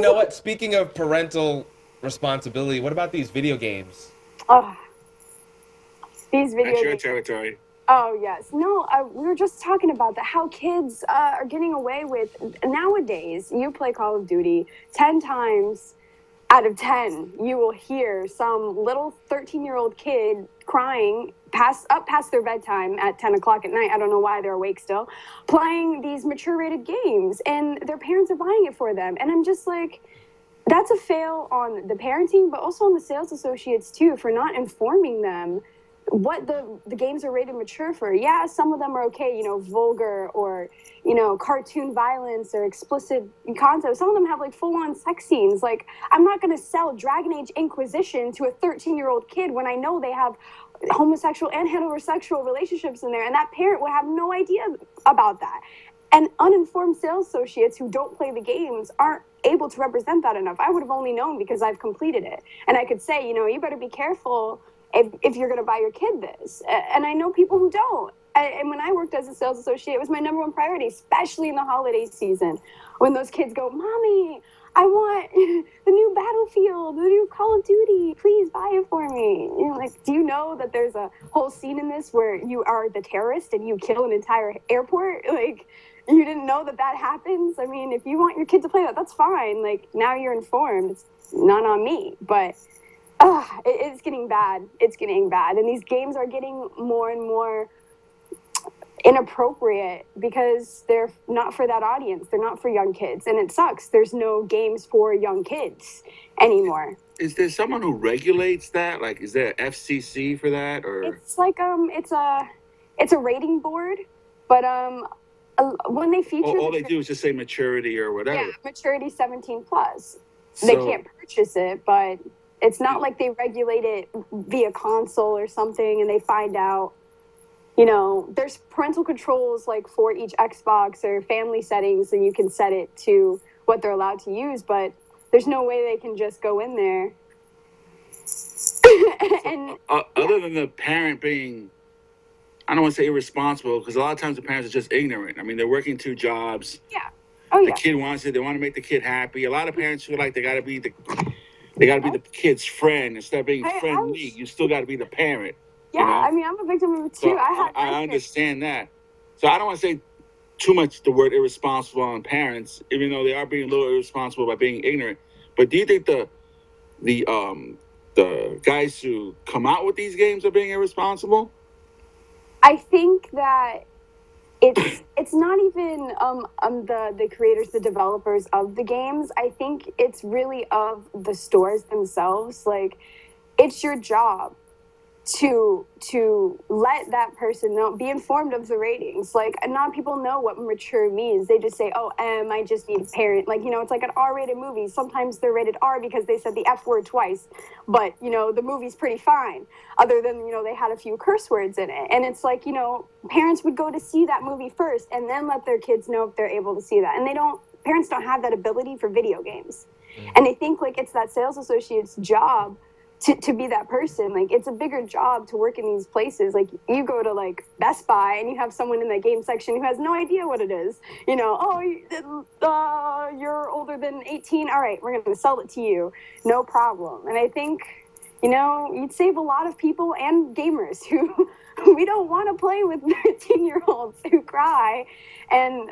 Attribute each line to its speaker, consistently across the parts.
Speaker 1: you know what? Speaking of parental responsibility, what about these video games?
Speaker 2: Oh, these
Speaker 3: That's
Speaker 2: video
Speaker 3: your
Speaker 2: games.
Speaker 3: territory.
Speaker 2: Oh, yes. No, we were just talking about that, how kids are getting away with nowadays. You play Call of Duty 10 times out of 10, you will hear some little 13-year-old kid crying up past their bedtime at 10 o'clock at night. I don't know why they're awake still, playing these mature rated games, and their parents are buying it for them. And I'm just like, that's a fail on the parenting, but also on the sales associates too, for not informing them what the games are rated mature for. Yeah, some of them are okay, vulgar or cartoon violence or explicit content. Some of them have like full-on sex scenes. Like, I'm not going to sell Dragon Age Inquisition to a 13-year-old kid when I know they have homosexual and heterosexual relationships in there, and that parent would have no idea about that. And uninformed sales associates who don't play the games aren't able to represent that enough. I would have only known because I've completed it, and I could say, you better be careful if you're going to buy your kid this. And I know people who don't. And when I worked as a sales associate, it was my number one priority, especially in the holiday season, when those kids go, Mommy, I want the new Battlefield, the new Call of Duty, please buy it for me. Like, do you know that there's a whole scene in this where you are the terrorist and you kill an entire airport? Like, you didn't know that happens? I mean, if you want your kid to play that, that's fine. Like, now you're informed. It's not on me. But it's getting bad. It's getting bad. And these games are getting more and more inappropriate because they're not for that audience. They're not for young kids. And it sucks. There's no games for young kids anymore.
Speaker 3: Is there someone who regulates that? Like, is there FCC for that, or?
Speaker 2: It's like it's a rating board, but when they feature
Speaker 3: all they do is just say maturity or whatever.
Speaker 2: Yeah, maturity 17 plus. They can't purchase it, but it's not like they regulate it via console or something and they find out, there's parental controls like for each Xbox or family settings, and you can set it to what they're allowed to use, but there's no way they can just go in there.
Speaker 3: And other than the parent being, I don't want to say irresponsible, because a lot of times the parents are just ignorant. I mean, they're working 2 jobs.
Speaker 2: Yeah. Oh, yeah.
Speaker 3: The kid wants it. They want to make the kid happy. A lot of parents feel like they got to be the kid's friend instead of being friendly. You still got to be the parent.
Speaker 2: Yeah, I mean, I'm a victim of it too.
Speaker 3: So I understand that. So I don't want to say too much the word irresponsible on parents, even though they are being a little irresponsible by being ignorant. But do you think the guys who come out with these games are being irresponsible?
Speaker 2: I think that it's not even the creators, the developers of the games. I think it's really of the stores themselves. Like, it's your job to let that person know, be informed of the ratings. Like, not people know what mature means. They just say, I just need a parent. Like, it's like an R-rated movie. Sometimes they're rated R because they said the F word twice, but the movie's pretty fine, other than they had a few curse words in it. And it's like, parents would go to see that movie first and then let their kids know if they're able to see that. And parents don't have that ability for video games. And they think like it's that sales associate's job to be that person. Like, it's a bigger job to work in these places. Like, you go to like Best Buy and you have someone in the game section who has no idea what it is. You're older than 18. All right, we're going to sell it to you. No problem. And I think, you'd save a lot of people and gamers who we don't want to play with 13-year-olds who cry and,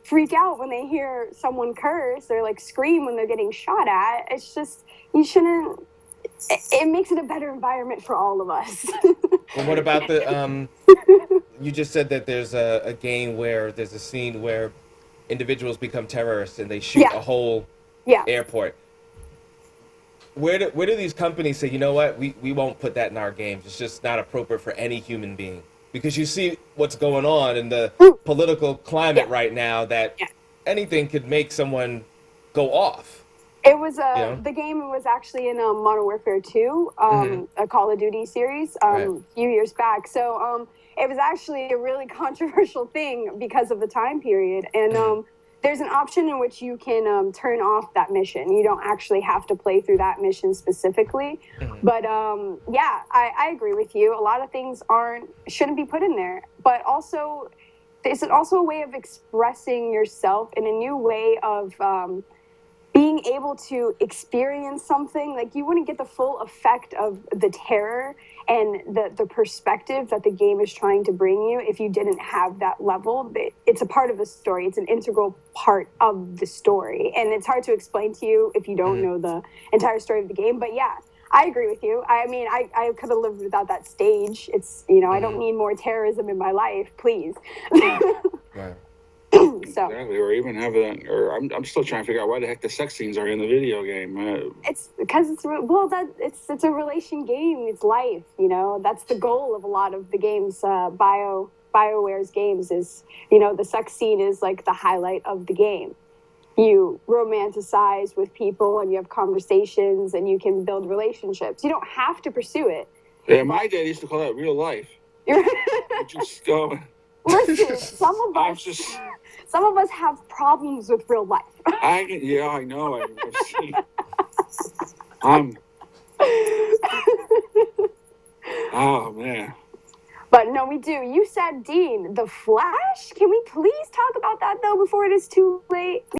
Speaker 2: freak out when they hear someone curse or like scream when they're getting shot at. It's just, you shouldn't. It makes it a better environment for all of us.
Speaker 1: Well, what about you just said that there's a game where there's a scene where individuals become terrorists and they shoot a whole airport. Where do these companies say, you know what, we won't put that in our games. It's just not appropriate for any human being. Because you see what's going on in the political climate right now, that anything could make someone go off.
Speaker 2: It was the game was actually in Modern Warfare 2, a Call of Duty series, a few years back. So it was actually a really controversial thing because of the time period. And there's an option in which you can turn off that mission. You don't actually have to play through that mission specifically. But I agree with you. A lot of things shouldn't be put in there. But also, it's also a way of expressing yourself in a new way of being able to experience something, like you wouldn't get the full effect of the terror and the perspective that the game is trying to bring you if you didn't have that level. It's a part of the story. It's an integral part of the story. And it's hard to explain to you if you don't know the entire story of the game. But yeah, I agree with you. I mean, I could have lived without that stage. It's, you know, I don't need more terrorism in my life, please.
Speaker 1: Right.
Speaker 2: So.
Speaker 3: Exactly, or even have that. Or I'm still trying to figure out why the heck the sex scenes are in the video game.
Speaker 2: It's because it's a relation game. It's life, you know. That's the goal of a lot of the games. BioWare's games is, you know, the sex scene is like the highlight of the game. You romanticize with people and you have conversations and you can build relationships. You don't have to pursue it.
Speaker 3: Yeah, my dad used to call that real life. Just go.
Speaker 2: Listen, some of us have problems with real life.
Speaker 3: I know. I've seen. Oh man.
Speaker 2: But no, we do. You said, Dean, The Flash? Can we please talk about that though before it is too late?